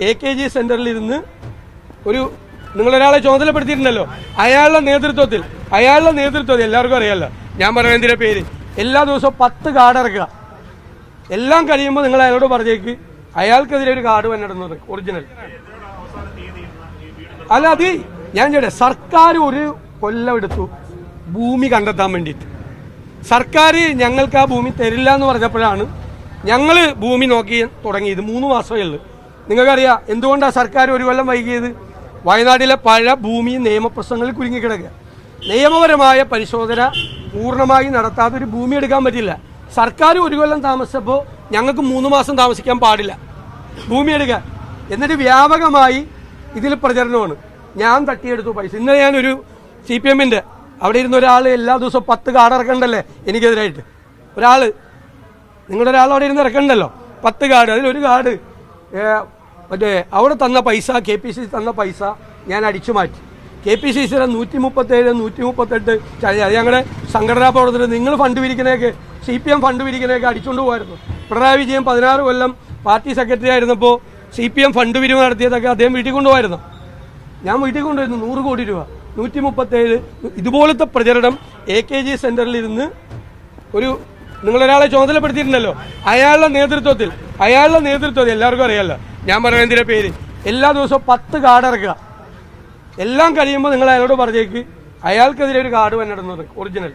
AKG സെന്ററിലിരുന്ന് ഒരു നിങ്ങളൊരാളെ ചുമതലപ്പെടുത്തിയിട്ടുണ്ടല്ലോ, അയാളുടെ നേതൃത്വത്തിൽ എല്ലാവർക്കും അറിയാമല്ലോ, ഞാൻ പറയുന്നതിന്റെ പേര്, എല്ലാ ദിവസവും 10 കാർഡ് ഇറക്കുക. എല്ലാം കഴിയുമ്പോൾ നിങ്ങൾ അയാളോട് പറഞ്ഞേക്ക് അയാൾക്കെതിരെ ഒരു കാർഡ് വന്നിടുന്നത് ഒറിജിനൽ അല്ല. അത് ഞാൻ ചേട്ടാ, സർക്കാർ ഒരു കൊല്ലം എടുത്തു ഭൂമി കണ്ടെത്താൻ വേണ്ടിയിട്ട്. സർക്കാർ ഞങ്ങൾക്ക് ആ ഭൂമി തരില്ല എന്ന് പറഞ്ഞപ്പോഴാണ് ഞങ്ങൾ ഭൂമി നോക്കി തുടങ്ങിയത്. 3 മാസമേ ഉള്ളൂ. നിങ്ങൾക്കറിയാം എന്തുകൊണ്ടാണ് സർക്കാർ ഒരു കൊല്ലം വൈകിയത്? വയനാട്ടിലെ പല ഭൂമി നിയമപ്രശ്നങ്ങളിൽ കുരുങ്ങിക്കിടക്കുക. നിയമപരമായ പരിശോധന പൂർണ്ണമായി നടത്താത്തൊരു ഭൂമി എടുക്കാൻ പറ്റില്ല. സർക്കാർ ഒരു കൊല്ലം താമസിച്ചപ്പോൾ ഞങ്ങൾക്ക് 3 മാസം താമസിക്കാൻ പാടില്ല ഭൂമി എടുക്കാൻ. എന്നിട്ട് വ്യാപകമായി ഇതിൽ പ്രചരണമാണ്. ഞാൻ തട്ടിയെടുത്തു പൈസ. ഇന്നലെ ഞാനൊരു CPM-ന്റെ അവിടെ ഇരുന്ന ഒരാൾ എല്ലാ ദിവസവും 10 കാർഡ് ഇറക്കണ്ടല്ലേ എനിക്കെതിരായിട്ട്, നിങ്ങളുടെ ഒരാൾ അവിടെ ഇരുന്ന് ഇറക്കണ്ടല്ലോ 10 കാർഡ്. അതിലൊരു കാർഡ് മറ്റേ അവിടെ തന്ന പൈസ, KPCC തന്ന പൈസ ഞാൻ അടിച്ചു മാറ്റി. KPCC-യുടെ 137, 138 ഞങ്ങളുടെ സംഘടനാ പ്രവർത്തകർ നിങ്ങൾ ഫണ്ട് പിരിക്കുന്നതൊക്കെ CPM ഫണ്ട് പിരിക്കുന്നതൊക്കെ അടിച്ചുകൊണ്ട് പോകുമായിരുന്നു. പിണറായി വിജയൻ 16 കൊല്ലം പാർട്ടി സെക്രട്ടറി ആയിരുന്നപ്പോൾ CPM ഫണ്ട് പിരിവ് നടത്തിയതൊക്കെ അദ്ദേഹം വീട്ടിൽ കൊണ്ടുപോയിരുന്നു. ഞാൻ വീട്ടിൽ കൊണ്ടുവരുന്നു 100 കോടി രൂപ. 137 ഇതുപോലത്തെ പ്രചരണം AKG സെന്ററിലിരുന്ന് ഒരു നിങ്ങളൊരാളെ ചുമതലപ്പെടുത്തിയിട്ടുണ്ടല്ലോ, അയാളുടെ നേതൃത്വത്തിൽ എല്ലാവർക്കും അറിയാമല്ലോ, ഞാൻ പറയുന്നതിന്റെ പേര്, എല്ലാ ദിവസവും 10 കാർഡ് ഇറക്കുക. എല്ലാം കഴിയുമ്പോൾ നിങ്ങൾ അയാളോട് പറഞ്ഞേക്ക് അയാൾക്കെതിരെ ഒരു കാർഡ് വന്നിടുന്നത് ഒറിജിനൽ